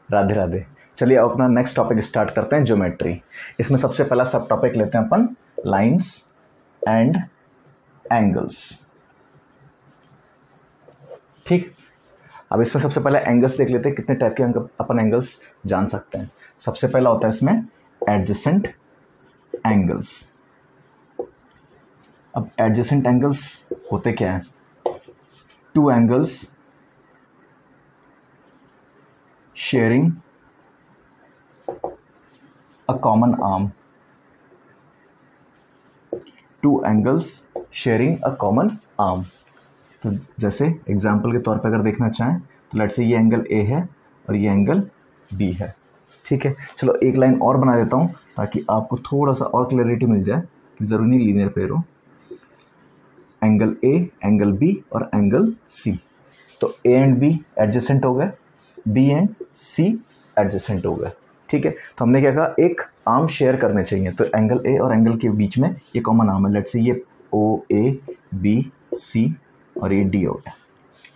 राधे राधे। चलिए अब अपना नेक्स्ट टॉपिक स्टार्ट करते हैं, ज्योमेट्री। इसमें सबसे पहला सब टॉपिक लेते हैं अपन, लाइंस एंड एंगल्स। ठीक, अब इसमें सबसे पहले एंगल्स देख लेते हैं, कितने टाइप के अपन एंगल्स जान सकते हैं। सबसे पहला होता है इसमें एडजेसेंट एंगल्स। अब एडजेसेंट एंगल्स होते क्या हैं? To angles sharing a common arm. To angles sharing a common arm. तो जैसे एग्जाम्पल के तौर पर अगर देखना चाहें तो लेट्स से ये एंगल ए है और ये एंगल बी है। ठीक है, चलो एक लाइन और बना देता हूँ ताकि आपको थोड़ा सा और क्लैरिटी मिल जाए कि ज़रूरी नहीं लीनियर पेयर हो। एंगल ए, एंगल बी और एंगल सी। तो ए एंड बी एडजेसेंट हो गए, बी एंड सी एडजेसेंट हो गए। ठीक है, तो हमने क्या कहा, एक आर्म शेयर करने चाहिए। तो एंगल ए और एंगल के बीच में ये कॉमन आर्म है। लेट्स से ये ओ ए बी सी और ये डी हो गया।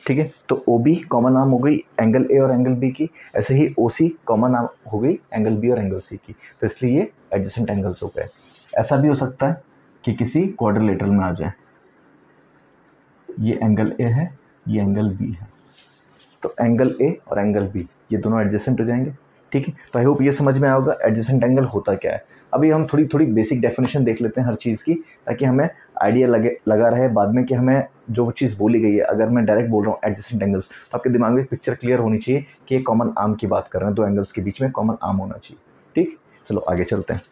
ठीक है, तो ओ बी कॉमन आर्म हो गई एंगल ए और एंगल बी की, ऐसे ही ओ सी कॉमन आर्म हो गई एंगल बी और एंगल सी की। तो इसलिए ये एडजेसेंट एंगल्स हो गए। ऐसा भी हो सकता है कि किसी क्वाड्रिलेटरल में आ जाए, ये एंगल ए है, ये एंगल बी है, तो एंगल ए और एंगल बी ये दोनों एडजेसेंट हो जाएंगे। ठीक है, तो आई होप ये समझ में आया होगा एडजेसेंट एंगल होता क्या है। अभी हम थोड़ी बेसिक डेफिनेशन देख लेते हैं हर चीज़ की, ताकि हमें आइडिया लगा रहे बाद में कि हमें जो चीज़ बोली गई है, अगर मैं डायरेक्ट बोल रहा हूँ एडजेसेंट एंगल्स, तो आपके दिमाग में पिक्चर क्लियर होनी चाहिए कि ये कॉमन आर्म की बात कर रहे हैं, दो एंगल्स के बीच में कॉमन आर्म होना चाहिए। ठीक, चलो आगे चलते हैं।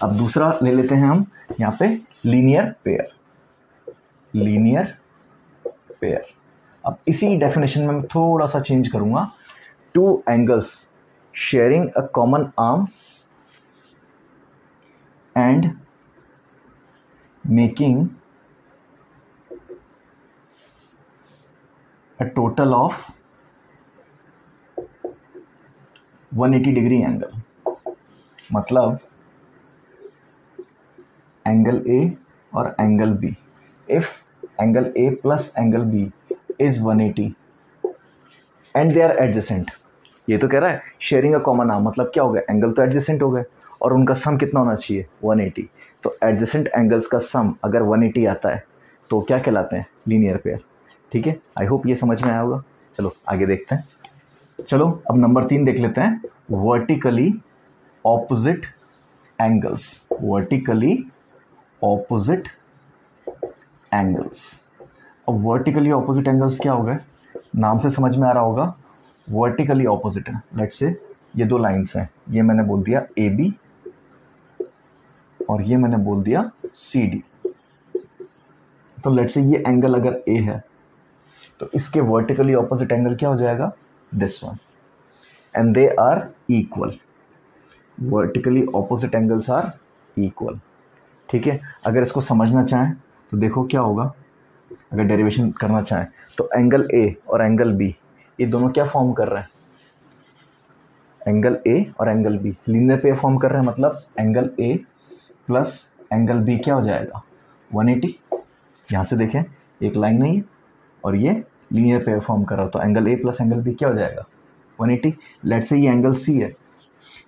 अब दूसरा ले लेते हैं हम यहाँ पे, लीनियर पेयर। लीनियर पेयर, अब इसी डेफिनेशन में मैं थोड़ा सा चेंज करूंगा। Two angles sharing a common arm and making a total of 180 degree angle. मतलब एंगल ए और angle B, if angle A plus angle B is 180 and they are adjacent. ये तो कह रहा है शेयरिंग अ कॉमन आर्म, मतलब क्या हो गया, एंगल तो एडजेसेंट हो गए और उनका सम कितना होना चाहिए, 180। तो एडजेसेंट एंगल्स का सम अगर 180 आता है तो क्या कहलाते हैं, लीनियर पेयर। ठीक है, आई होप ये समझ में आया होगा। चलो आगे देखते हैं। चलो अब नंबर 3 देख लेते हैं, vertically opposite angles. Vertically opposite angles. अब वर्टिकली ऑपोजिट एंगल्स क्या हो गए, नाम से समझ में आ रहा होगा, वर्टिकली ऑपोजिट है। लेट्स से ये दो लाइंस हैं, ये मैंने बोल दिया ए बी और ये मैंने बोल दिया सी डी। तो लेट्स से ये एंगल अगर ए है तो इसके वर्टिकली ऑपोजिट एंगल क्या हो जाएगा, this one, and they are equal. Vertically opposite angles are equal. ठीक है, अगर इसको समझना चाहें तो देखो क्या होगा, अगर डेरिवेशन करना चाहें तो एंगल ए और एंगल बी ये दोनों क्या फॉर्म कर रहे हैं, एंगल ए और angle B linear pair form कर रहे हैं। मतलब angle A plus angle B क्या हो जाएगा, 180। यहाँ से देखें एक लाइन नहीं है और ये लीनियर पेयर फॉर्म कर रहा है, तो angle A plus angle B क्या हो जाएगा, 180। लेट्स से ये एंगल सी है,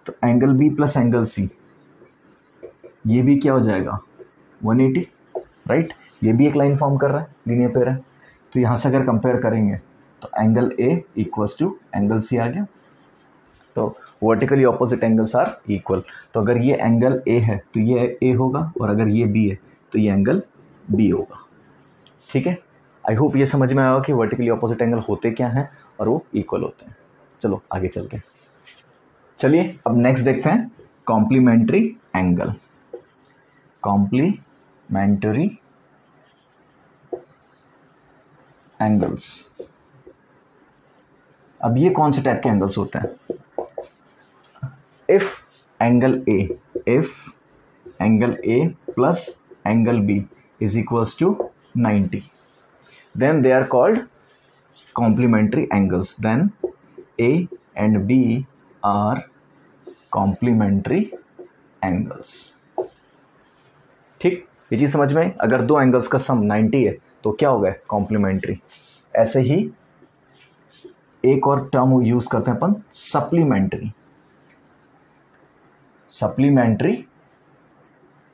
तो angle B plus angle C ये भी क्या हो जाएगा, 180, राइट। ये भी एक लाइन फॉर्म कर रहा है, लीनियर पेयर है। तो यहाँ से अगर कंपेयर करेंगे तो angle A equals to angle C आ गया। तो vertically opposite angles are equal. तो अगर ये एंगल ए है तो ये ए होगा, और अगर ये बी है तो ये एंगल बी होगा। ठीक है, आई होप ये समझ में आया कि वर्टिकली ऑपोजिट एंगल होते क्या हैं और वो इक्वल होते हैं। चलो आगे चलते हैं। चलिए अब नेक्स्ट देखते हैं, कॉम्प्लीमेंट्री एंगल। कॉम्प्लीमेंट्री एंगल्स, अब ये कौन से टाइप के एंगल्स होते हैं, if angle A plus angle B is equals to 90, then they are called complementary angles. Then A and B are complementary angles. ठीक, ये चीज समझ में। अगर दो एंगल्स का सम 90 है तो क्या हो गया, कॉम्प्लीमेंट्री। ऐसे ही एक और टर्म यूज करते हैं अपन, सप्लीमेंट्री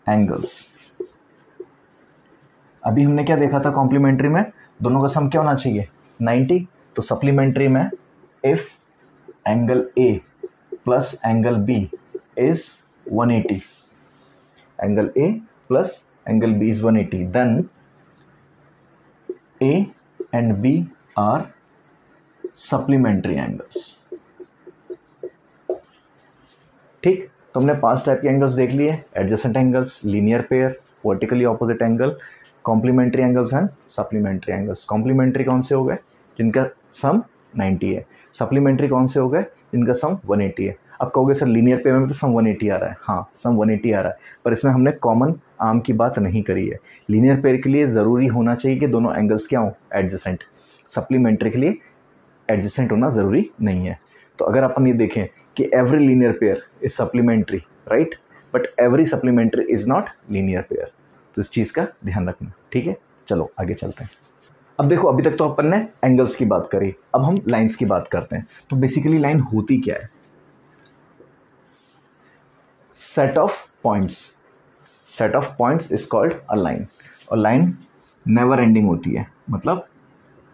एंगल्स। अभी हमने क्या देखा था कॉम्प्लीमेंट्री में, दोनों का सम क्या होना चाहिए 90। तो सप्लीमेंट्री में if angle A plus angle B is 180, angle A plus angle B is 180, then A and B are supplementary angles. ठीक, तो हमने 5 टाइप के एंगल्स देख लिए, adjacent angles, linear pair, vertically opposite angle, complementary angles and supplementary angles. Complementary कौन से हो गए जिनका सम 90 है, सप्लीमेंट्री कौन से हो गए जिनका सम 180 है। अब कहोगे सर लीनियर पेयर में तो सम 180 आ रहा है, हाँ सम 180 आ रहा है, पर इसमें हमने कॉमन आर्म की बात नहीं करी है। लीनियर पेयर के लिए ज़रूरी होना चाहिए कि दोनों एंगल्स क्या हों एडजेसेंट, सप्लीमेंट्री के लिए एडजेसेंट होना ज़रूरी नहीं है। तो अगर अपन ये देखें कि every linear pair is supplementary right, but every supplementary is not linear pair, तो इस चीज़ का ध्यान रखना। ठीक है, चलो आगे चलते हैं। अब देखो अभी तक तो अपन ने एंगल्स की बात करी, अब हम लाइंस की बात करते हैं। तो बेसिकली लाइन होती क्या है, set of points is called a line, और लाइन नेवर एंडिंग होती है, मतलब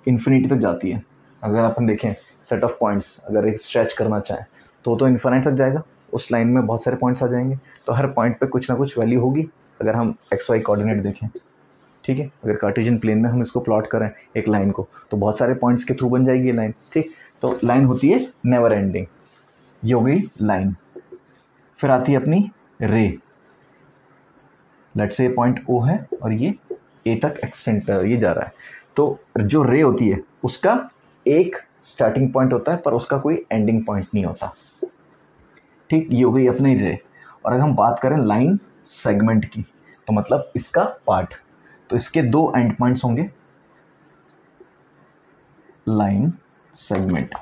इन्फिनिटी तक जाती है। अगर अपन देखें सेट ऑफ पॉइंट्स, अगर एक स्ट्रेच करना चाहें तो इन्फिनिट तक जाएगा, उस लाइन में बहुत सारे पॉइंट्स आ जाएंगे, तो हर पॉइंट पे कुछ ना कुछ वैल्यू होगी। अगर हम एक्स वाई कोऑर्डिनेट देखें, ठीक है, अगर कार्टेशियन प्लेन में हम इसको प्लॉट करें एक लाइन को, तो बहुत सारे पॉइंट्स के थ्रू बन जाएगी ये लाइन। ठीक, तो लाइन होती है नेवर एंडिंग, ये हो गई लाइन। फिर आती है अपनी रे, लेट्स से पॉइंट ओ है और ये ए तक एक्सटेंड ये जा रहा है, तो जो रे होती है उसका एक स्टार्टिंग पॉइंट होता है पर उसका कोई एंडिंग पॉइंट नहीं होता। ठीक, ये हो गई अपनी रे। और अगर हम बात करें लाइन सेगमेंट की, तो मतलब इसका पार्ट, तो इसके 2 एंड पॉइंट्स होंगे, लाइन सेगमेंट,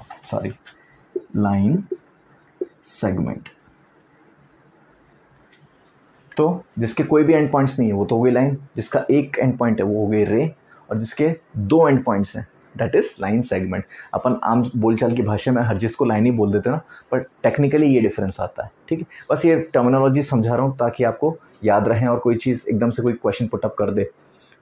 तो जिसके कोई भी एंड पॉइंट्स नहीं है वो तो हो गई लाइन, जिसका एक एंड पॉइंट है वो हो गई रे, और जिसके 2 एंड पॉइंट्स हैं दैट इज लाइन सेगमेंट। अपन आम बोलचाल की भाषा में हर चीज़ को लाइन ही बोल देते हैं ना, पर टेक्निकली ये डिफरेंस आता है। ठीक है, बस ये टर्मिनोलॉजी समझा रहा हूँ ताकि आपको याद रहे, और कोई चीज़ एकदम से कोई क्वेश्चन पुटअप कर दे,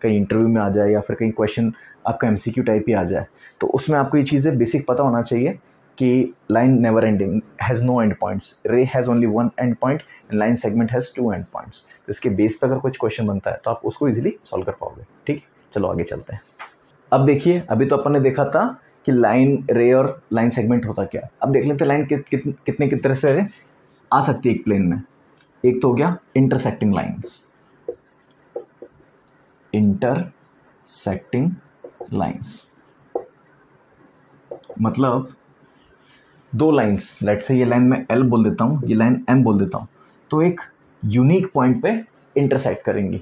कहीं इंटरव्यू में आ जाए या फिर कहीं क्वेश्चन आपका MCQ टाइप ही आ जाए, तो उसमें आपको ये चीज़ें बेसिक पता होना चाहिए कि line never ending has no end points, ray has only 1 end point and line segment has 2 end points. इसके बेस पर अगर कुछ क्वेश्चन बनता है तो आप उसको इजीली सॉल्व कर पाओगे। ठीक है, चलो आगे चलते हैं। अब देखिए, अभी तो अपन ने देखा था कि लाइन रे और लाइन सेगमेंट होता क्या है। अब देख लेते हैं लाइन कितने तरह से आ सकती है एक प्लेन में। एक तो हो गया इंटरसेक्टिंग लाइंस, मतलब 2 लाइंस, लेट्स से ये लाइन मैं L बोल देता हूँ, ये लाइन M बोल देता हूँ, तो एक यूनिक पॉइंट पे इंटरसेक्ट करेंगी,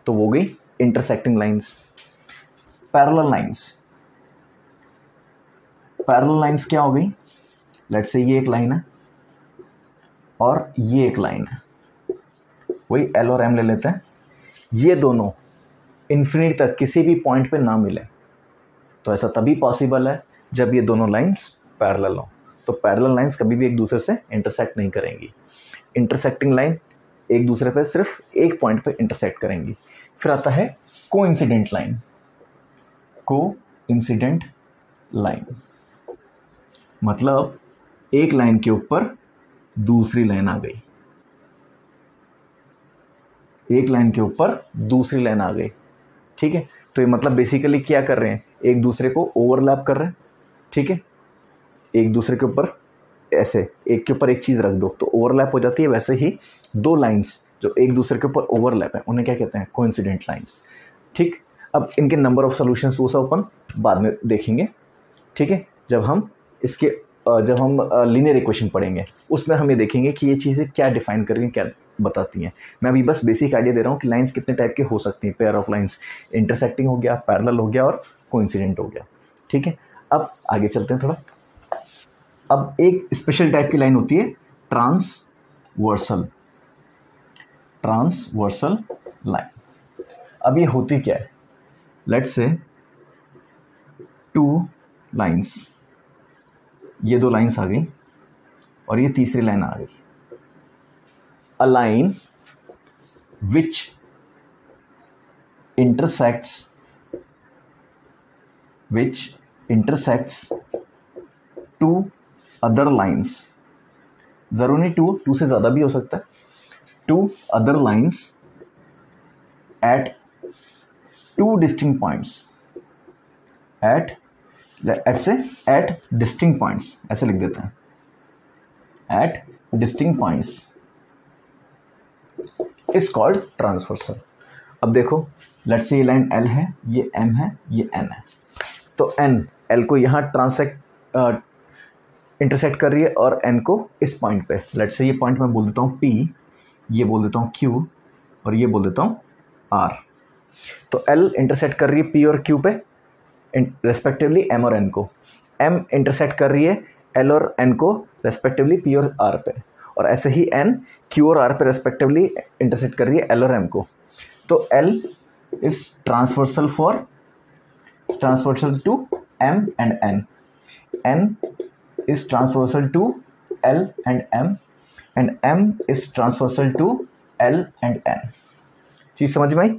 तो वो गई इंटरसेक्टिंग लाइंस। पैरेलल लाइंस क्या हो गई, लेट्स से ये एक लाइन है और ये एक लाइन है, वही L और M ले लेते हैं, ये दोनों इन्फिनिटी तक किसी भी पॉइंट पे ना मिले, तो ऐसा तभी पॉसिबल है जब ये दोनों लाइंस पैरेलल हो। तो पैरेलल लाइंस कभी भी एक दूसरे से इंटरसेक्ट नहीं करेंगी। इंटरसेक्टिंग लाइन एक दूसरे पे सिर्फ एक पॉइंट पे इंटरसेक्ट करेंगी। फिर आता है कोइंसिडेंट लाइन, मतलब एक लाइन के ऊपर दूसरी लाइन आ गई, ठीक है, तो ये मतलब बेसिकली क्या कर रहे हैं, एक दूसरे को ओवरलैप कर रहे हैं। ठीक है, एक दूसरे के ऊपर ऐसे एक के ऊपर एक चीज़ रख दो तो ओवरलैप हो जाती है, वैसे ही 2 लाइंस जो एक दूसरे के ऊपर ओवरलैप है उन्हें क्या कहते हैं, कोइंसिडेंट लाइंस। ठीक, अब इनके नंबर ऑफ सॉल्यूशंस वो सब अपन बाद में देखेंगे। ठीक है, जब हम लीनियर इक्वेशन पढ़ेंगे उसमें हम ये देखेंगे कि ये चीज़ें क्या डिफाइन कर रही हैं, क्या बताती हैं। मैं अभी बस बेसिक आइडिया दे रहा हूँ कि लाइंस कितने टाइप के हो सकती हैं। पेयर ऑफ लाइंस, इंटरसेक्टिंग हो गया, पैरेलल हो गया और कोइंसिडेंट हो गया। ठीक है, अब आगे चलते हैं थोड़ा। अब एक स्पेशल टाइप की लाइन होती है ट्रांसवर्सल लाइन। अब ये होती क्या है, लेट्स से 2 लाइंस ये दो लाइन्स आ गई और ये तीसरी लाइन आ गई। A line which intersects two other lines, जरूरी नहीं टू से ज़्यादा भी हो सकता है, two other lines at two distinct points, at distinct points, ऐसे लिख देते हैं, at distinct points is called transversal। अब देखो लेट्स से ये लाइन L है, ये M है, ये N है, तो L को यहाँ इंटरसेक्ट कर रही है और N को इस पॉइंट पे, लेट्स से ये पॉइंट मैं बोल देता हूँ P, ये बोल देता हूँ Q और ये बोल देता हूँ R। तो L इंटरसेक्ट कर रही है P और Q पे रेस्पेक्टिवली M और N को, M इंटरसेक्ट कर रही है L और N को रेस्पेक्टिवली P और R पे, और ऐसे ही N Q और R पे रेस्पेक्टिवली इंटरसेक्ट कर रही है L और M को। तो L इज transversal to M and N, N is transversal to L and M is transversal to L and N। चीज़ समझ में आई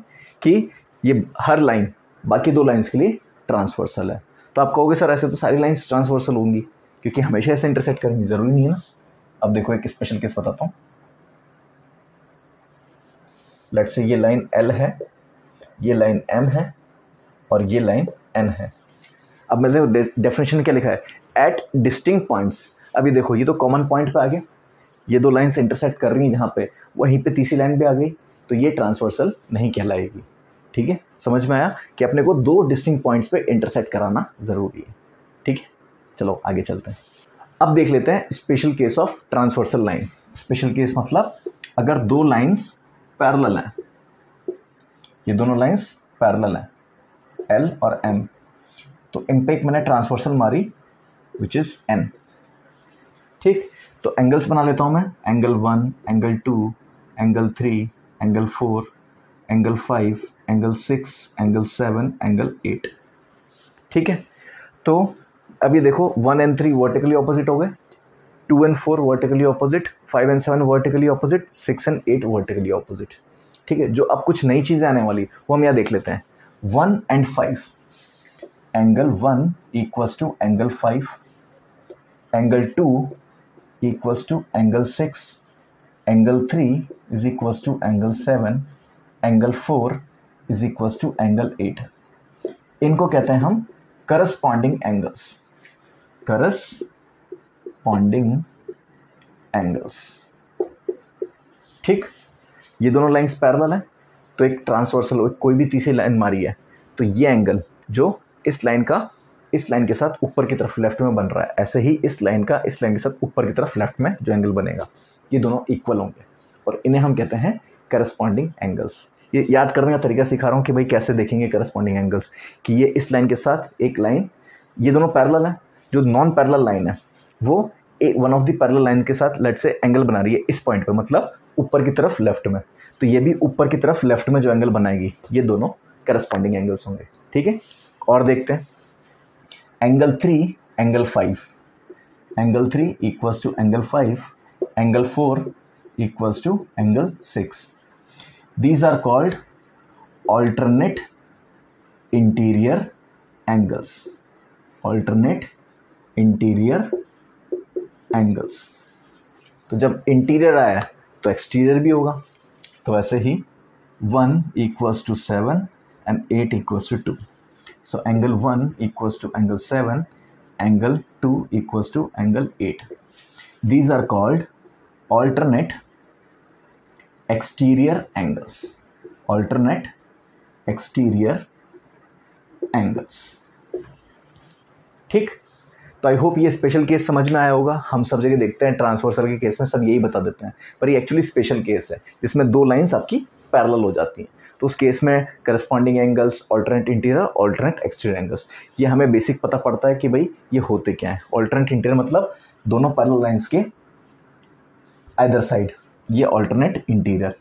कि ये हर लाइन बाकी दो लाइंस के लिए ट्रांसवर्सल है। तो आप कहोगे सर ऐसे तो सारी लाइंस ट्रांसवर्सल होंगी, क्योंकि हमेशा ऐसे इंटरसेक्ट करेंगी, ज़रूरी नहीं है ना। अब देखो एक स्पेशल केस बताता हूँ। लेट्स से ये लाइन L है, ये लाइन M है और ये लाइन N है। अब मैं देखो डेफिनेशन क्या लिखा है, एट डिस्टिंक्ट पॉइंट्स। अभी देखो ये तो कॉमन पॉइंट पे आ गया, ये दो लाइन्स इंटरसेक्ट कर रही हैं जहाँ पे, वहीं पे तीसरी लाइन भी आ गई, तो ये ट्रांसवर्सल नहीं कहलाएगी। ठीक है, समझ में आया कि अपने को दो डिस्टिंक्ट पॉइंट्स पे इंटरसेक्ट कराना ज़रूरी है। ठीक है, चलो आगे चलते हैं। अब देख लेते हैं special case of transversal line. Special case मतलब अगर दो लाइन्स पैरेलल हैं, ये दोनों लाइन्स पैरेलल हैं L और M, तो इन पे एक मैंने ट्रांसवर्सल मारी विच इज़ N। ठीक, तो एंगल्स बना लेता हूँ मैं, angle 1, angle 2, angle 3, angle 4, angle 5, angle 6, angle 7, angle 8। ठीक है, तो अभी देखो 1 and 3 वर्टिकली ऑपोजिट हो गए, 2 and 4 vertically opposite, 5 and 7 vertically opposite, 6 and 8 vertically opposite. ठीक है, जो अब कुछ नई चीज़ें आने वाली वो हम यहाँ देख लेते हैं। 1 and 5, angle 1 equals to angle 5, angle 2 equals to angle 6, angle 3 is equals to angle 7, angle 4 is equals to angle 8। इनको कहते हैं हम करस्पॉन्डिंग एंगल्स, करस्पॉन्डिंग एंगल्स। ठीक, ये दोनों लाइंस पैरेलल हैं, तो एक ट्रांसवर्सल कोई भी तीसरी लाइन मारी है, तो ये एंगल जो इस लाइन के साथ ऊपर की तरफ लेफ्ट में बन रहा है, ऐसे ही इस लाइन का इस लाइन के साथ ऊपर की तरफ लेफ्ट में जो एंगल बनेगा, ये दोनों इक्वल होंगे और इन्हें हम कहते हैं करस्पॉन्डिंग एंगल्स। ये याद करने का तरीका सिखा रहा हूँ कि भाई कैसे देखेंगे करस्पॉन्डिंग एंगल्स, कि ये इस लाइन के साथ एक लाइन, ये दोनों पैरेलल है, जो नॉन पैरेलल लाइन है वो one of the parallel line के साथ लेट्स से एंगल बना रही है इस पॉइंट पे, मतलब ऊपर की तरफ लेफ्ट में, तो ये भी ऊपर की तरफ लेफ्ट में जो एंगल बनाएगी, ये दोनों करस्पॉन्डिंग एंगल्स होंगे। ठीक है, और देखते हैं angle 3, angle 5, angle 3 equals to angle 5, angle 4 equals to angle 6। These are called alternate interior angles, alternate interior angles। तो जब इंटीरियर आया तो एक्सटीरियर भी होगा, तो वैसे ही 1 equals to 7 and 8 equals to 2। So angle 1 equals to angle 7, angle 2 equals to angle 8। These are called alternate exterior angles, alternate exterior angles। ठीक, तो आई होप ये स्पेशल केस समझ में आया होगा। हम सब जगह देखते हैं ट्रांसवर्सल के केस में सब यही बता देते हैं, पर ये एक्चुअली स्पेशल केस है जिसमें दो लाइंस आपकी पैरेलल हो जाती हैं, तो उस केस में corresponding angles, alternate interior, alternate exterior angles, ये हमें बेसिक पता पड़ता है कि भाई ये होते क्या है। ऑल्टरनेट इंटीरियर मतलब दोनों पैरेलल लाइंस के आइदर साइड, ये ऑल्टरनेट इंटीरियर।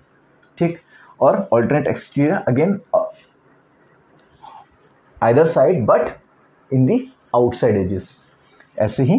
ठीक, और alternate exterior again either side but in the outside edges. ऐसे ही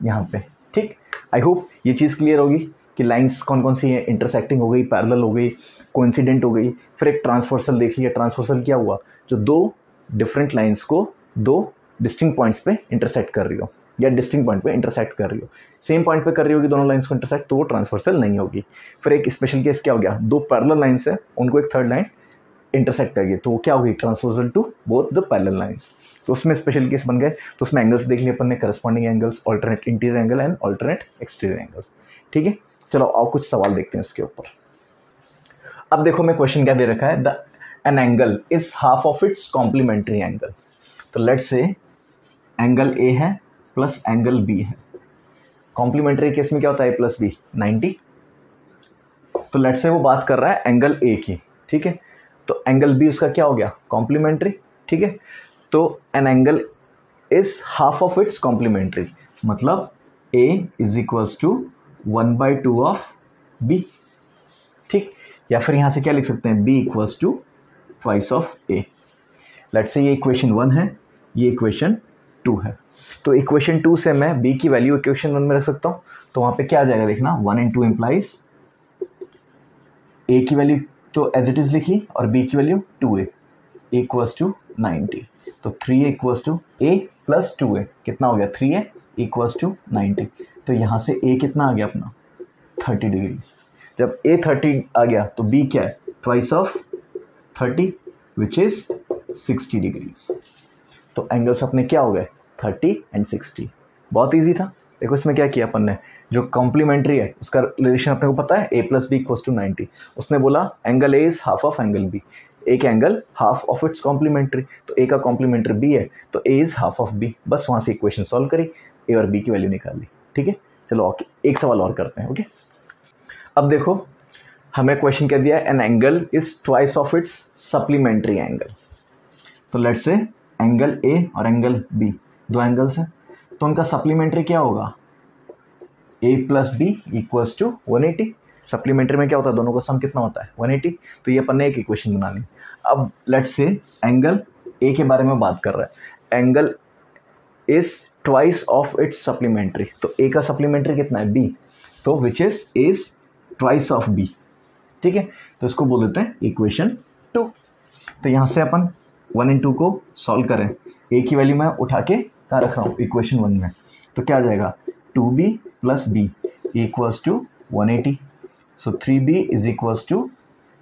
यहाँ पे। ठीक, आई होप ये चीज़ क्लियर होगी कि लाइंस कौन कौन सी है, इंटरसेक्टिंग हो गई, पैरेलल हो गई, कोइंसिडेंट हो गई। फिर एक ट्रांसवर्सल देख लिया। ट्रांसवर्सल क्या हुआ, जो दो डिफरेंट लाइंस को दो डिस्टिंक्ट पॉइंट्स पे इंटरसेक्ट कर रही हो या डिस्टिंक्ट पॉइंट पे इंटरसेक्ट कर रही हो, सेम पॉइंट पे कर रही होगी दोनों लाइंस को इंटरसेक्ट, तो वो ट्रांसवर्सल नहीं होगी। फिर एक स्पेशल केस क्या हो गया, दो पैरेलल लाइंस है, उनको एक थर्ड लाइन इंटरसेक्ट करिए, तो वो क्या होगी, transversal to both the parallel lines. तो उसमें स्पेशल केस बन गए। तो उसमें एंगल्स देख लिए अपन ने, corresponding angles, alternate interior angle and alternate exterior angle. ठीक है, चलो और कुछ सवाल देखते हैं इसके ऊपर। अब देखो मैं क्वेश्चन क्या दे रखा है, the an angle is half of its complementary angle. तो लेट्स से एंगल ए है प्लस एंगल बी है। कॉम्प्लीमेंट्री केस में क्या होता है, ए प्लस बी 90। तो लेट्स से वो बात कर रहा है एंगल ए की। ठीक है, तो एंगल बी उसका क्या हो गया, कॉम्प्लीमेंट्री। ठीक है, तो an angle is half of its complementary, मतलब A is equals to 1/2 of B. ठीक, या फिर यहां से क्या लिख सकते हैं, B equals to twice of A. Let's say ये इक्वेशन 1 है, ये इक्वेशन 2 है। तो इक्वेशन 2 से मैं b की वैल्यू इक्वेशन 1 में रख सकता हूँ। तो वहाँ पे क्या आ जाएगा देखना, 1 × 2 इम्प्लाइज a की वैल्यू तो एज इट इज लिखी और b की वैल्यू 2a इक्वल्स टू 90। तो 3a equals to a plus 2a कितना हो गया, 3a इक्वल्स टू 90। तो यहाँ से a कितना आ गया अपना 30 डिग्री। जब a 30 आ गया तो b क्या है, twice of 30 which is 60 degrees. तो एंगल्स अपने क्या हो गए, 30 एंड 60। बहुत इजी था। देखो इसमें क्या किया अपन ने, जो कॉम्प्लीमेंट्री है उसका रिलेशन अपने को पता है, a plus B equals to 90। उसने बोला angle A is half of angle B, एक angle half of its complementary, तो ए का कॉम्प्लीमेंट्री बी है तो A is half of B. बस वहाँ से इक्वेशन सॉल्व करी, ए और बी की वैल्यू निकाल ली। ठीक है, चलो एक सवाल और करते हैं। ओके, अब देखो हमें क्वेश्चन कह दिया है N angle is twice of its supplementary angle. तो लेट्स से एंगल ए और एंगल बी दो एंगल्स हैं, तो उनका सप्लीमेंट्री क्या होगा, a plus B equals to 180। Supplementary में क्या होता है, दोनों का सम कितना होता है 180। तो ये अपन ने एक इक्वेशन बनानी। अब लेट्स से एंगल ए के बारे में बात कर रहा है, angle is twice of its supplementary. तो ए का सप्लीमेंट्री कितना है, b, तो which is twice of b। ठीक है, तो इसको बोल देते हैं इक्वेशन 2। तो यहाँ से अपन 1 and 2 को सॉल्व करें, a की वैल्यू मैं उठा के कहाँ रख रहा हूँ, इक्वेशन 1 में। तो क्या आ जाएगा, 2b plus B equals to 180। So 3b is equals to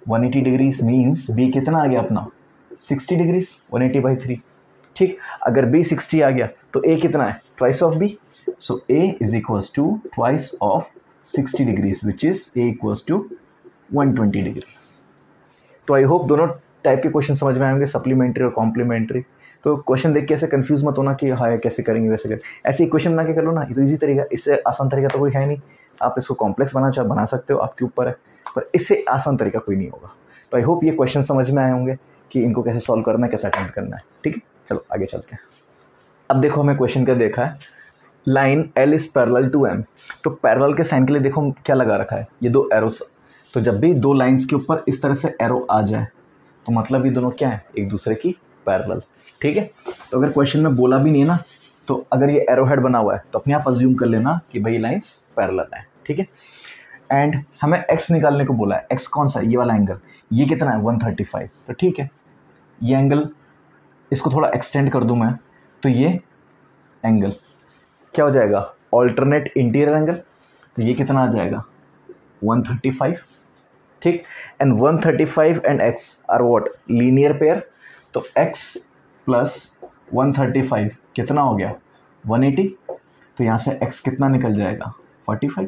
180 degrees, means b कितना आ गया अपना 60 डिग्रीज, 180/3। ठीक, अगर b 60 आ गया तो a कितना है, twice of b। So a is equals to twice of 60 degrees which is a equals to 120 degree. तो आई होप दोनों टाइप के क्वेश्चन समझ में आएंगे, सप्लीमेंट्री और कॉम्प्लीमेंट्री। तो क्वेश्चन देख के ऐसे कंफ्यूज मत होना कि हाँ कैसे करेंगे वैसे करें, ऐसे इक्वेशन बना के कर लो ना, ये तो ईजी तरीका, इससे आसान तरीका तो कोई है नहीं। आप इसको कॉम्प्लेक्स बना सकते हो, आपके ऊपर है, पर इससे आसान तरीका कोई नहीं होगा। तो आई होप ये क्वेश्चन समझ में आए होंगे कि इनको कैसे सॉल्व करना है, कैसे अटेम्प्ट करना है। ठीक है, चलो आगे चलते हैं। अब देखो हमें क्वेश्चन क्या देखा है, line L is parallel to M. तो पैरेलल के साइन के लिए देखो क्या लगा रखा है, ये दो एरोस। तो जब भी दो लाइंस के ऊपर इस तरह से एरो आ जाए तो मतलब ये दोनों क्या है, एक दूसरे की पैरेलल। ठीक है, तो अगर क्वेश्चन में बोला भी नहीं है ना, तो अगर ये एरो हेड बना हुआ है तो अपने आप अज्यूम कर लेना कि भाई लाइंस पैरेलल है। ठीक है, एंड हमें x निकालने को बोला है। x कौन सा है, ये वाला एंगल, ये कितना है 135। तो ठीक है, ये एंगल इसको थोड़ा एक्सटेंड कर दूं मैं, तो ये एंगल क्या हो जाएगा, ऑल्टरनेट इंटीरियर एंगल। तो ये कितना आ जाएगा 135। ठीक, and 135 and x are what, linear pair. तो x प्लस 135 कितना हो गया 180। तो यहाँ से x कितना निकल जाएगा 45।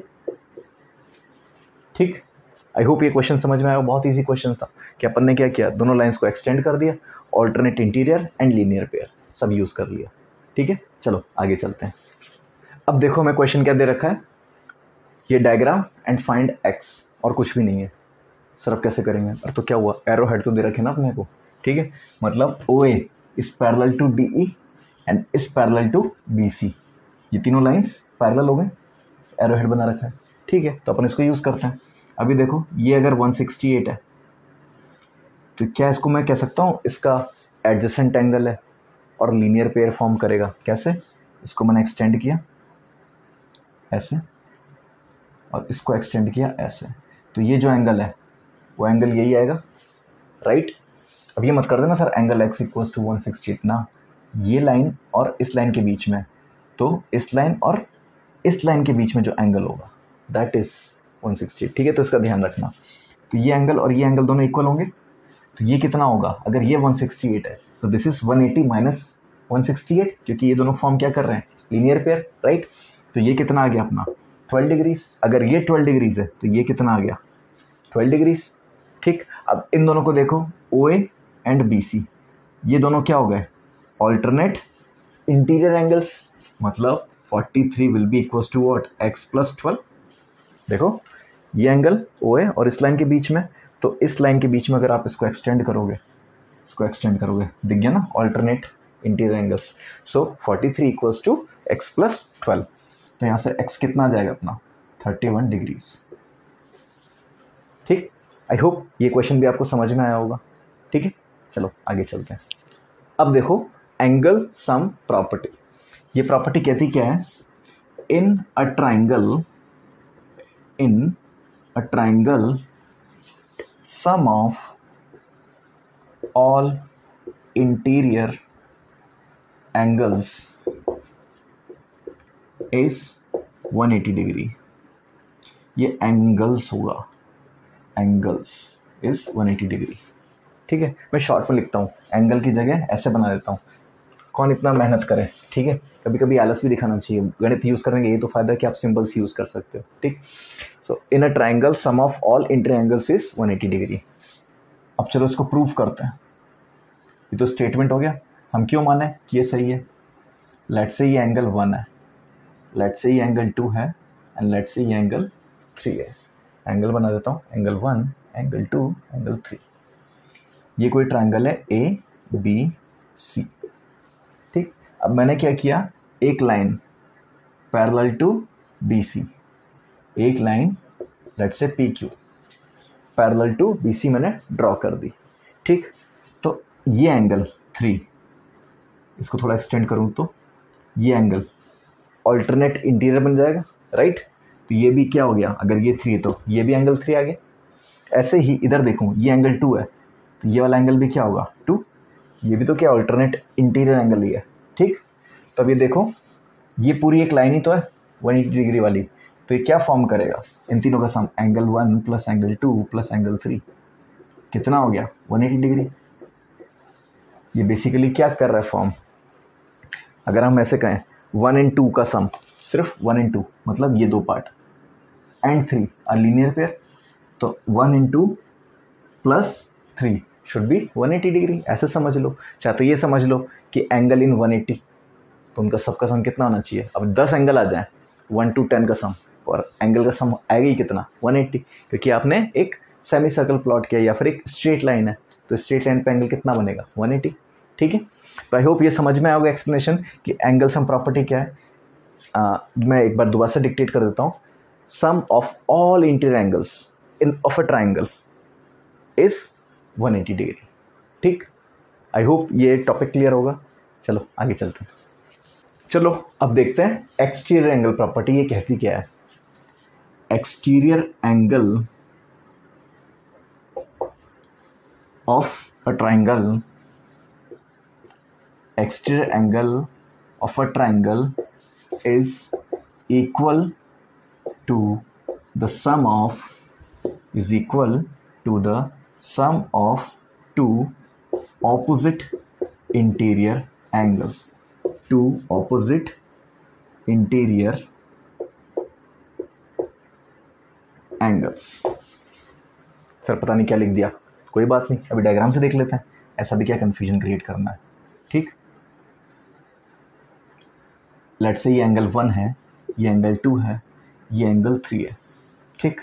ठीक, आई होप ये क्वेश्चन समझ में आया। बहुत इजी क्वेश्चन था कि अपन ने क्या किया, दोनों लाइंस को एक्सटेंड कर दिया, alternate interior and linear pair सब यूज़ कर लिया। ठीक है, चलो आगे चलते हैं। अब देखो मैं क्वेश्चन क्या दे रखा है, ये डायग्राम एंड फाइंड x, और कुछ भी नहीं है। सर अब कैसे करेंगे, और तो क्या हुआ, एरो हेड तो दे रखे ना अपने को। ठीक है, मतलब OA is parallel to DE and is parallel to BC। ये तीनों लाइंस पैरेलल हो गए, एरो हेड बना रखा है। ठीक है, तो अपन इसको यूज़ करते हैं। अभी देखो ये अगर 168 है तो क्या इसको मैं कह सकता हूँ, इसका एडजेसेंट एंगल है और लीनियर पेयर फॉर्म करेगा। कैसे, इसको मैंने एक्सटेंड किया, ऐसे और इसको एक्सटेंड किया ऐसे, तो ये जो एंगल है वो एंगल यही आएगा, राइट। अब ये मत कर देना sir angle x equals to 168 ना, ये लाइन और इस लाइन के बीच में, तो इस लाइन और इस लाइन के बीच में जो एंगल होगा दैट इज 168, ठीक है। तो इसका ध्यान रखना। तो ये एंगल और ये एंगल दोनों इक्वल होंगे, तो ये कितना होगा, अगर ये 168 है तो दिस इज 180 माइनस 168, क्योंकि ये दोनों फॉर्म क्या कर रहे हैं, लीनियर पेयर, राइट। तो ये कितना आ गया अपना 12 डिग्रीज। अगर ये 12 डिग्रीज है तो ये कितना आ गया 12 डिग्रीज, ठीक। अब इन दोनों को देखो OA एंड BC, ये दोनों क्या हो गए ऑल्टरनेट इंटीरियर एंगल्स, मतलब 43 will be equals to what x plus 12। देखो ये एंगल OA और इस लाइन के बीच में, तो इस लाइन के बीच में अगर आप इसको एक्सटेंड करोगे, दिख गया ना alternate interior angles. So 43 equals to x plus 12, तो यहाँ से x कितना आ जाएगा अपना 31 डिग्रीज, ठीक। आई होप ये क्वेश्चन भी आपको समझ में आया होगा, ठीक है। चलो आगे चलते हैं। अब देखो एंगल सम प्रॉपर्टी, ये प्रॉपर्टी कहती क्या है, in a triangle sum of all interior angles is 180 degree. ये एंगल्स होगा, एंगल्स इज 180 डिग्री, ठीक है। मैं शॉर्ट में लिखता हूँ, एंगल की जगह ऐसे बना देता हूँ, कौन इतना मेहनत करे, ठीक है। कभी कभी आलस भी दिखाना चाहिए, गणित यूज़ करेंगे ये तो फ़ायदा है कि आप सिंबल्स यूज़ कर सकते हो, ठीक। So in a triangle sum of all interior angles is 180 degree. अब चलो इसको प्रूव करते हैं। ये तो स्टेटमेंट हो गया, हम क्यों माने कि ये सही है। लेट्स से ये एंगल 1 है, लेट्स से ये एंगल 2 है, एंड लेट्स से ये एंगल 3 है। एंगल बना देता हूँ, एंगल 1, एंगल 2, एंगल 3। ये कोई ट्राइंगल है ABC, ठीक। अब मैंने क्या किया, एक लाइन पैरेलल टू BC, एक line let's say PQ parallel to BC मैंने ड्रॉ कर दी, ठीक। तो ये एंगल 3, इसको थोड़ा एक्सटेंड करूँ तो ये एंगल ऑल्टरनेट इंटीरियर बन जाएगा, राइट। तो ये भी क्या हो गया, अगर ये 3 है तो ये भी एंगल 3 आ गया। ऐसे ही इधर देखूँ, ये एंगल 2 है तो ये वाला एंगल भी क्या होगा 2, ये भी तो क्या ऑल्टरनेट इंटीरियर एंगल ही है, ठीक। तो अब ये देखो, ये पूरी एक लाइन ही तो है 180 डिग्री वाली, तो ये क्या फॉर्म करेगा, इन तीनों का sum, angle 1 plus angle 2 plus angle 3 कितना हो गया 180 डिग्री। ये बेसिकली क्या कर रहा है फॉर्म, अगर हम ऐसे कहें 1 and 2 का सम, सिर्फ 1 and 2 मतलब ये दो part, and 3 are linear pair, तो 1 and 2 plus 3 should be 180 degree, ऐसे समझ लो। चाहे तो ये समझ लो कि एंगल इन 180, तो उनका सबका सम कितना होना चाहिए। अब 10 एंगल आ जाए 1 to 10 का सम, और एंगल का सम आएगा ही कितना 180, क्योंकि आपने एक सेमी सर्कल प्लॉट किया या फिर एक स्ट्रेट लाइन है, तो स्ट्रेट लाइन पे एंगल कितना बनेगा 180, ठीक है। तो आई होप ये समझ में आएगा एक्सप्लेनेशन कि एंगल सम प्रॉपर्टी क्या है। मैं एक बार दोबारा से डिक्टेट कर देता हूँ, sum of all interior angles in of a triangle is 180 degree, ठीक। आई होप ये टॉपिक क्लियर होगा। चलो आगे चलते हैं। चलो अब देखते हैं एक्सटीरियर एंगल प्रॉपर्टी, ये कहती क्या है। Exterior angle of a triangle, exterior angle of a triangle is equal to the sum of two opposite interior angles, two opposite interior angles। Sir पता नहीं क्या लिख दिया, कोई बात नहीं, अभी डायग्राम से देख लेते हैं, ऐसा भी क्या कंफ्यूजन क्रिएट करना है, ठीक। लेट्स से ये एंगल 1 है, ये एंगल 2 है, ये एंगल 3 है, ठीक।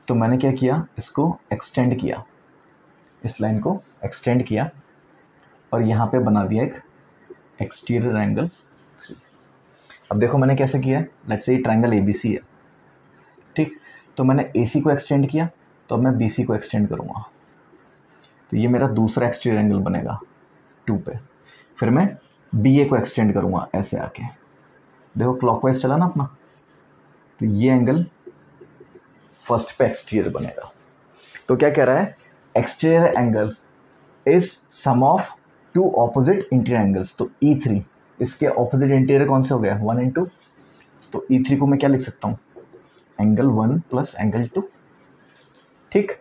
तो मैंने क्या किया, इसको एक्सटेंड किया, इस लाइन को एक्सटेंड किया और यहाँ पे बना दिया एक एक्सटीरियर एंगल 3। अब देखो मैंने कैसे किया, लेट्स से ये ट्राइंगल ABC है, ठीक। तो मैंने AC को एक्सटेंड किया, तो अब मैं BC को एक्सटेंड करूँगा, तो ये मेरा दूसरा एक्सटीरियर एंगल बनेगा 2 पे। फिर मैं BA को एक्सटेंड करूँगा ऐसे आके, देखो क्लॉकवाइज चला ना अपना, तो ये एंगल फर्स्ट पे एक्सटीरियर बनेगा। तो क्या कह रहा है, exterior angle is sum of two opposite interior angles. तो E3 इसके ऑपोजिट इंटीरियर कौन से हो गया, 1 and 2। तो E3 को मैं क्या लिख सकता हूँ, एंगल 1 प्लस एंगल 2। ठीक,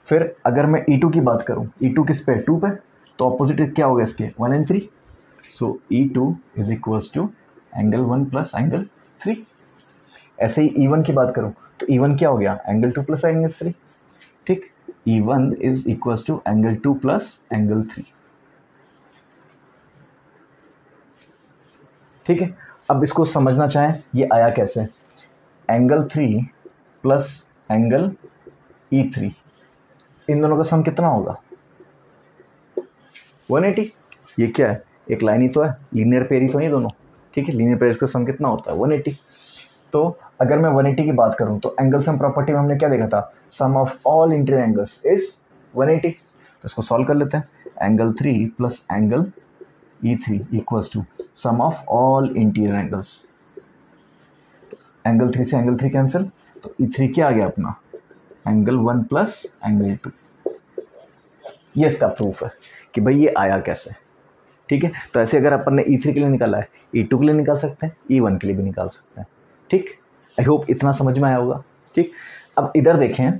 फिर अगर मैं E2 की बात करूँ, E2 किस पे, 2 पे, तो ऑपोजिट क्या होगा इसके, 1 and 3। So E2 is equals to angle 1 plus angle 3। ऐसे ही E1 की बात करूँ तो E1 क्या हो गया, एंगल 2 प्लस एंगल 3। ठीक, E1 is equals to angle 2 plus angle 3। ठीक है, अब इसको समझना चाहें ये आया कैसे, एंगल 3 प्लस एंगल E3, इन दोनों का सम कितना होगा, 180। ये क्या है, एक लाइन ही तो है, लीनियर पेयर ही तो नहीं दोनों। ठीक है, लीनियर पेयर का सम कितना होता है, 180। तो अगर मैं 180 की बात करूं तो एंगल सम प्रॉपर्टी में हमने क्या देखा था, sum of all interior angles is 180। तो इसको सॉल्व कर लेते हैं, angle 3 plus angle E3 equals to sum of all interior angles. Angle 3 से एंगल 3 कैंसिल, तो E3 क्या आ गया अपना, एंगल 1 प्लस एंगल 2। ये इसका प्रूफ है कि भाई ये आया कैसे। ठीक है, तो ऐसे अगर अपन ने E3 के लिए निकाला है, E2 के लिए निकाल सकते हैं, E1 के लिए भी निकाल सकते हैं। ठीक, आई होप इतना समझ में आया होगा। ठीक, अब इधर देखें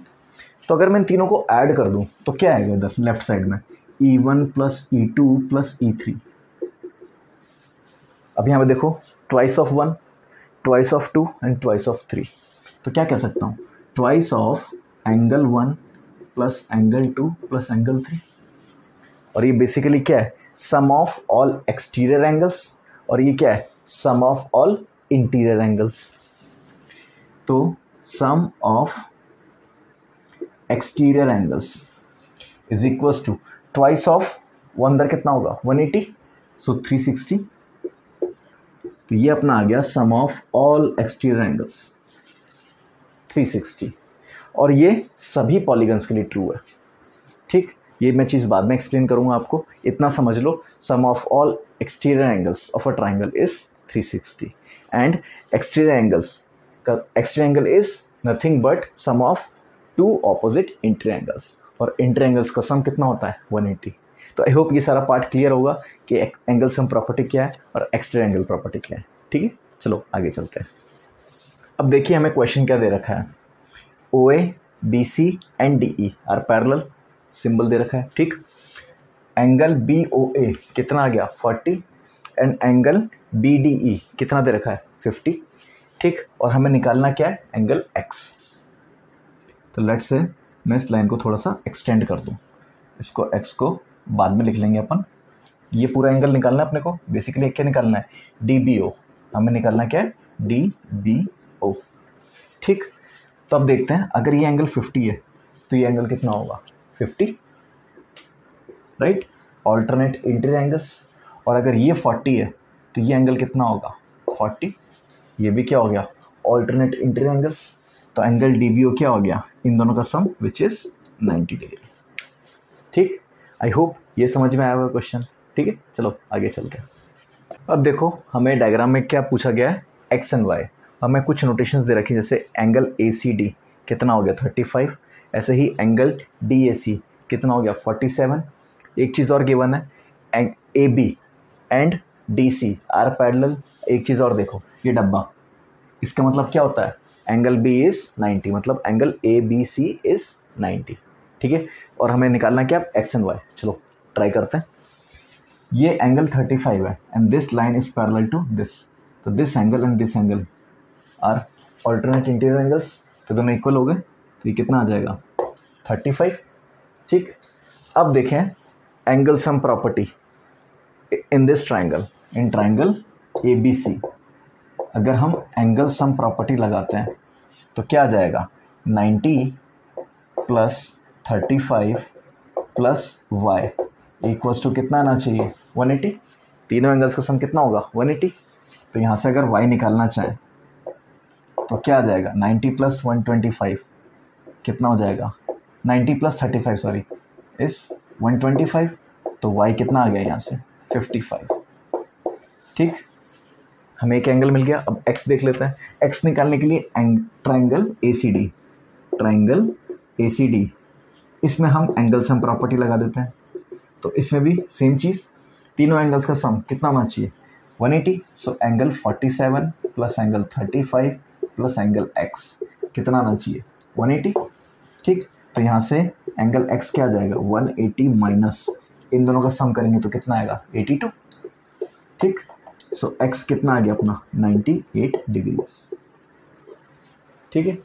तो अगर मैं इन तीनों को ऐड कर दूं तो क्या आएगा इधर लेफ्ट साइड में, E1 plus E2 plus E3। अब यहाँ पे देखो, twice of 1, twice of 2 and twice of 3। तो क्या कह सकता हूँ, twice of angle 1 plus angle 2 plus angle 3। और ये बेसिकली क्या है, sum of all exterior angles, और ये क्या है, sum of all interior angles. तो sum of exterior angles is equals to twice of 1 दर कितना होगा, 180, सो 360। तो ये अपना आ गया सम ऑफ ऑल एक्सटीरियर एंगल्स 360। और ये सभी पॉलीगन्स के लिए ट्रू है। ठीक, ये मैं चीज़ बाद में एक्सप्लेन करूंगा आपको, इतना समझ लो, sum of all exterior angles of a triangle is 360 and exterior angles का exterior angle is nothing but sum of two opposite interior angles, और इंटीरियर एंगल्स का सम कितना होता है, 180। तो आई होप ये सारा पार्ट क्लियर होगा कि एंगल सम प्रॉपर्टी क्या है और एक्सटीरियर एंगल प्रॉपर्टी क्या है। ठीक है, चलो आगे चलते हैं। अब देखिए हमें क्वेश्चन क्या दे रखा है, OA BC and DE are parallel, symbol दे रखा है। ठीक, एंगल BOA कितना आ गया, 40, एंड एंगल BDE कितना दे रखा है, 50। ठीक, और हमें निकालना क्या है, एंगल X। तो लेट्स से मैं इस लाइन को थोड़ा सा एक्सटेंड कर दूं, इसको X को बाद में लिख लेंगे अपन। ये पूरा एंगल निकालना है अपने को, बेसिकली क्या निकालना है, DBO। हमें निकालना क्या है, DBO। ठीक, तो अब देखते हैं, अगर ये एंगल 50 है तो ये एंगल कितना होगा, 50, राइट, ऑल्टरनेट इंटीरियर एंगल्स। और अगर ये 40 है तो ये एंगल कितना होगा, 40। ये भी क्या हो गया, ऑल्टरनेट इंटीरियर एंगल्स। तो एंगल DBO क्या हो गया, इन दोनों का सम विच इज 90 डिग्री। ठीक, आई होप ये समझ में आया होगा क्वेश्चन। ठीक है, चलो आगे चलते हैं। अब देखो हमें डायग्राम में क्या पूछा गया है, एक्स एंड वाई। हमें कुछ नोटेशंस दे रखी है, जैसे एंगल ACD कितना हो गया, 35। ऐसे ही एंगल DAC कितना हो गया, 47। एक चीज़ और गिवन है, AB and DC are parallel. एक चीज़ और देखो, ये डब्बा, इसका मतलब क्या होता है, एंगल B इज़ 90, मतलब एंगल ABC इज़ 90। ठीक है, और हमें निकालना क्या, एक्स एंड वाई। चलो ट्राई करते हैं। ये एंगल 35 है and this line is parallel to this. तो this angle and this angle are alternate interior angles, तो दोनों इक्वल हो गए। तो ये कितना आ जाएगा, 35। ठीक, अब देखें angle sum property in this triangle, in triangle ABC। अगर हम एंगल सम प्रॉपर्टी लगाते हैं तो क्या आ जाएगा, 90 plus 35 plus y equals to कितना आना चाहिए, 180। तीनों एंगल्स का सम कितना होगा, 180। तो यहाँ से अगर y निकालना चाहें तो क्या आ जाएगा, 90 प्लस 125 कितना हो जाएगा, 90 प्लस 35 सॉरी इस 125। तो y कितना आ गया यहाँ से, 55। ठीक, हमें एक एंगल मिल गया। अब एक्स देख लेते हैं। एक्स निकालने के लिए ट्राइंगल ए सी डी, इसमें हम एंगल सम प्रॉपर्टी लगा देते हैं। तो इसमें भी सेम चीज़, तीनों एंगल्स का सम कितना होना चाहिए 180। So angle 47 plus angle 35 plus angle x कितना आना चाहिए 180। ठीक, तो यहाँ से एंगल एक्स क्या आ जाएगा 180 माइनस इन दोनों का सम करेंगे तो कितना आएगा 82। ठीक, सो एक्स कितना आ गया अपना 98 डिग्रीज। ठीक है,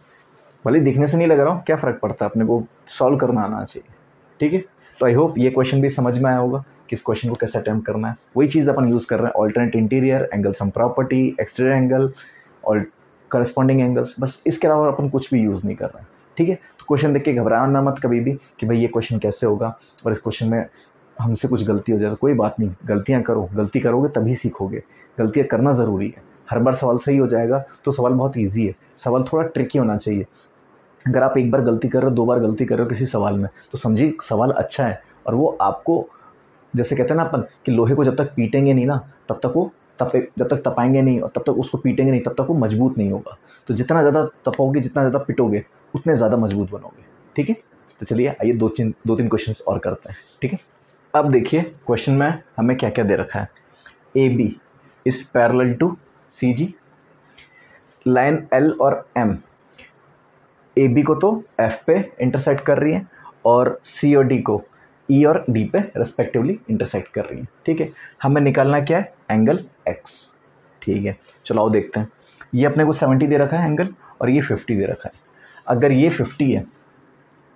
भले दिखने से नहीं लग रहा हूँ, क्या फ़र्क पड़ता है, अपने को सॉल्व करना आना चाहिए। ठीक है, तो आई होप ये क्वेश्चन भी समझ में आया होगा कि इस क्वेश्चन को कैसे अटेम्प्ट करना है। वही चीज़ अपन यूज़ कर रहे हैं, alternate interior, angle sum property, exterior angle और करस्पॉन्डिंग एंगल्स, बस इसके अलावा अपन कुछ भी यूज़ नहीं कर रहे हैं। ठीक है, तो क्वेश्चन देख के घबराना मत कभी भी कि भाई ये क्वेश्चन कैसे होगा और इस क्वेश्चन में हमसे कुछ गलती हो जाए। कोई बात नहीं, गलतियाँ करो, गलती करोगे तभी सीखोगे, गलतियाँ करना ज़रूरी है। हर बार सवाल सही हो जाएगा तो सवाल बहुत ईजी है, सवाल थोड़ा ट्रिकी होना चाहिए। अगर आप एक बार गलती कर रहे हो, 2 बार गलती कर रहे हो किसी सवाल में, तो समझिए सवाल अच्छा है और वो आपको, जैसे कहते हैं ना अपन कि लोहे को जब तक पीटेंगे नहीं ना तब तक वो जब तक तपाएंगे नहीं और तब तक उसको पीटेंगे नहीं तब तक वो मजबूत नहीं होगा। तो जितना ज़्यादा तपाओगे, जितना ज़्यादा पिटोगे, उतने ज़्यादा मजबूत बनोगे। ठीक है, तो चलिए आइए 2-3 क्वेश्चन और करते हैं। ठीक है, अब देखिए क्वेश्चन में हमें क्या क्या दे रखा है। A B is parallel to C G, line L और एम ए बी को तो एफ पे इंटरसेक्ट कर रही है और सी और डी को ई और डी पे रेस्पेक्टिवली इंटरसेक्ट कर रही है। ठीक है, हमें निकालना क्या है एंगल एक्स। ठीक है, चलो आओ देखते हैं। ये अपने को 70 दे रखा है एंगल और ये 50 दे रखा है। अगर ये 50 है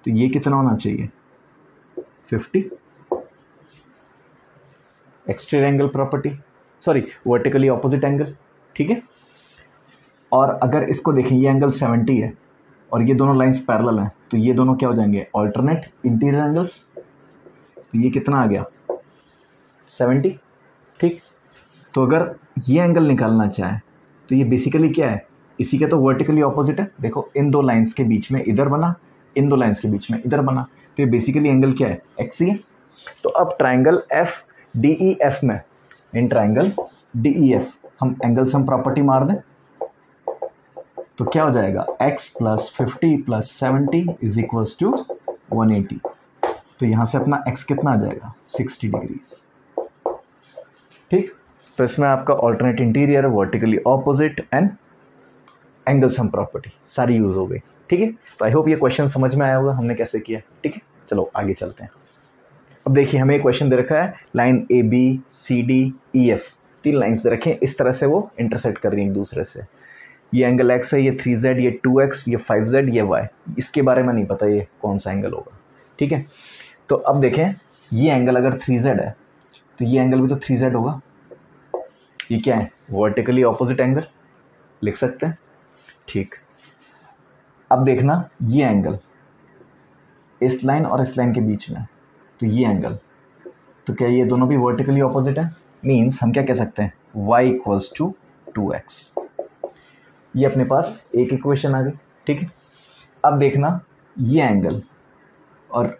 तो ये कितना होना चाहिए 50। Exterior angle property, sorry vertically opposite angle. ठीक है, और अगर इसको देखें ये एंगल 70 है और ये दोनों लाइंस पैरेलल हैं तो ये दोनों क्या हो जाएंगे ऑल्टरनेट इंटीरियर एंगल्स। तो ये कितना आ गया 70। ठीक, तो अगर ये एंगल निकालना चाहे तो ये बेसिकली क्या है, इसी के तो वर्टिकली ऑपोजिट है। देखो इन दो लाइंस के बीच में इधर बना, इन दो लाइंस के बीच में इधर बना, तो ये बेसिकली एंगल क्या है एक्स ही है। तो अब triangle F D E F में, in triangle D E F हम एंगल सम प्रॉपर्टी मार दें तो क्या हो जाएगा x plus 50 plus 70 is equals to 180। तो यहाँ से अपना x कितना आ जाएगा 60 डिग्रीज। ठीक, तो इसमें आपका alternate interior, vertically opposite and angle sum property सारी यूज़ हो गई। ठीक है, तो आई होप ये क्वेश्चन समझ में आया होगा हमने कैसे किया। ठीक है, चलो आगे चलते हैं। अब देखिए हमें क्वेश्चन दे रखा है line A B C D E F, 3 lines दे रखे हैं, इस तरह से वो इंटरसेक्ट कर रही हैं एक दूसरे से। ये एंगल x है, ये 3z, ये 2x, ये 5z, ये y। इसके बारे में नहीं पता ये कौन सा एंगल होगा। ठीक है, तो अब देखें ये एंगल अगर 3z है तो ये एंगल भी तो 3z होगा। ये क्या है वर्टिकली ऑपोजिट एंगल लिख सकते हैं। ठीक, अब देखना ये एंगल इस लाइन और इस लाइन के बीच में, तो ये एंगल, तो क्या ये दोनों भी वर्टिकली ऑपोजिट है। मीन्स हम क्या कह सकते हैं y इक्वल्स टू 2x। ये अपने पास एक इक्वेशन आ गई। ठीक है, अब देखना ये एंगल और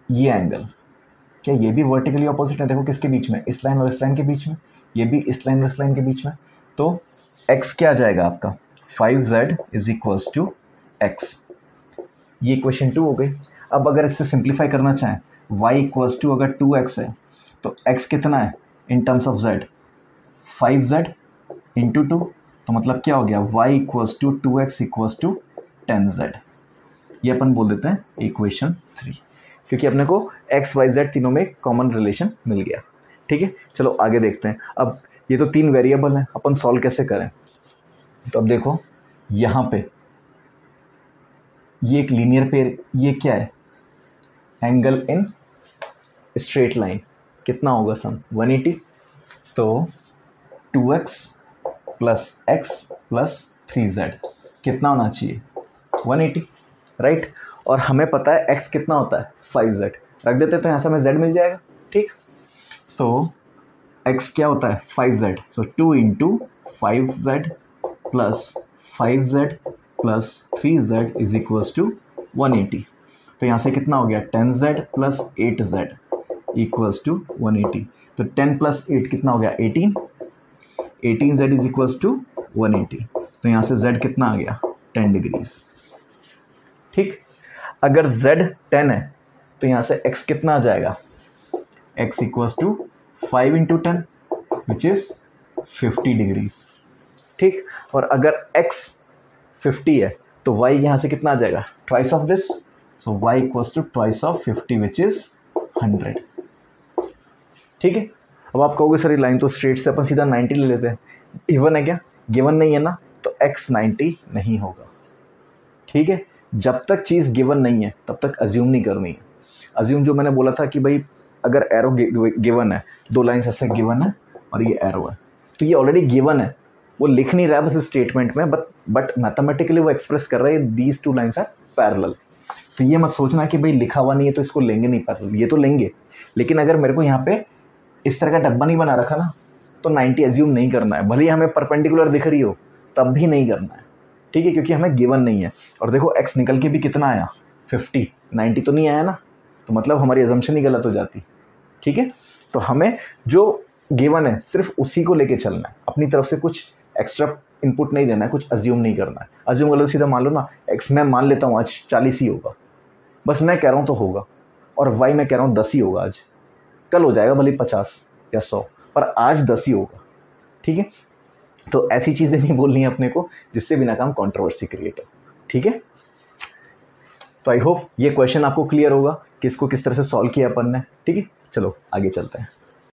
ये एंगल, क्या ये भी वर्टिकली ऑपोजिट है। देखो किसके बीच में, इस लाइन और इस लाइन के बीच में, ये भी इस लाइन और इस लाइन के बीच में। तो x क्या आ जाएगा आपका 5z is equals to x। ये इक्वेशन 2 हो गई। अब अगर इससे सिंप्लीफाई करना चाहें y इक्वल्स टू अगर 2x है तो x कितना है in terms of z 5z into 2, तो मतलब क्या हो गया y equals to 2x equals to 10z। ये अपन बोल देते हैं इक्वेशन 3, क्योंकि अपने को x y z तीनों में कॉमन रिलेशन मिल गया। ठीक है, चलो आगे देखते हैं। अब ये तो 3 वेरिएबल हैं, अपन सॉल्व कैसे करें। तो अब देखो यहाँ पे ये एक लीनियर पेयर, ये क्या है एंगल इन स्ट्रेट लाइन, कितना होगा सम 180। तो 2x plus x plus 3z कितना होना चाहिए 180, राइट। और हमें पता है x कितना होता है 5z, रख देते तो यहाँ से हमें z मिल जाएगा। ठीक, तो x क्या होता है 5z, so 2 into 5z plus 5z plus 3z is equals to 180। तो यहाँ से कितना हो गया 10z plus 8z equals to 180। तो 10 प्लस 8 कितना हो गया 18, 18z इज इक्वल्स टू 180, तो यहाँ से z कितना आ गया 10 डिग्रीज। ठीक, अगर z 10 है तो यहाँ से x कितना आ जाएगा, x equals to 5 into 10 which is 50 degrees. ठीक, और अगर x 50 है तो y यहाँ से कितना आ जाएगा, twice of this, so y equals to twice of 50 which is 100। ठीक है, अब आप कहोगे सर ये लाइन तो स्ट्रेट से अपन सीधा 90 ले लेते हैं, गिवन है क्या, गिवन नहीं है ना, तो x 90 नहीं होगा। ठीक है, जब तक चीज़ गिवन नहीं है तब तक अज्यूम नहीं करनी है। अज्यूम जो मैंने बोला था कि भाई अगर एरो गिवन है, दो लाइन्स ऐसे गिवन है और ये एरो है, तो ये ऑलरेडी गिवन है, वो लिख नहीं रहा है बस स्टेटमेंट में, बट मैथमेटिकली वो एक्सप्रेस कर रहा है these two lines are parallel. तो ये मत सोचना कि भाई लिखा हुआ नहीं है तो इसको लेंगे नहीं पैरेलल, ये तो लेंगे, लेकिन अगर मेरे को यहाँ पे इस तरह का डब्बा नहीं बना रखा ना तो 90 एज्यूम नहीं करना है, भले ही हमें परपेंडिकुलर दिख रही हो तब भी नहीं करना है। ठीक है, क्योंकि हमें गिवन नहीं है। और देखो x निकल के भी कितना आया 50, 90 तो नहीं आया ना, तो मतलब हमारी अजम्पशन ही गलत हो जाती। ठीक है, तो हमें जो गिवन है सिर्फ उसी को लेके चलना है, अपनी तरफ से कुछ एक्स्ट्रा इनपुट नहीं देना है, कुछ अज्यूम नहीं करना है। अज्यूम गलत सीधा मान लो ना, x मैं मान लेता हूँ आज 40 ही होगा, बस मैं कह रहा हूँ तो होगा, और y मैं कह रहा हूँ 10 ही होगा आज, कल हो जाएगा भले 50 या 100, पर आज 10 ही होगा। ठीक है, तो ऐसी चीज़ें नहीं बोलनी है अपने को जिससे बिना काम कंट्रोवर्सी क्रिएट हो। ठीक है, तो आई होप ये क्वेश्चन आपको क्लियर होगा कि इसको किस तरह से सॉल्व किया अपन ने। ठीक है, चलो आगे चलते हैं।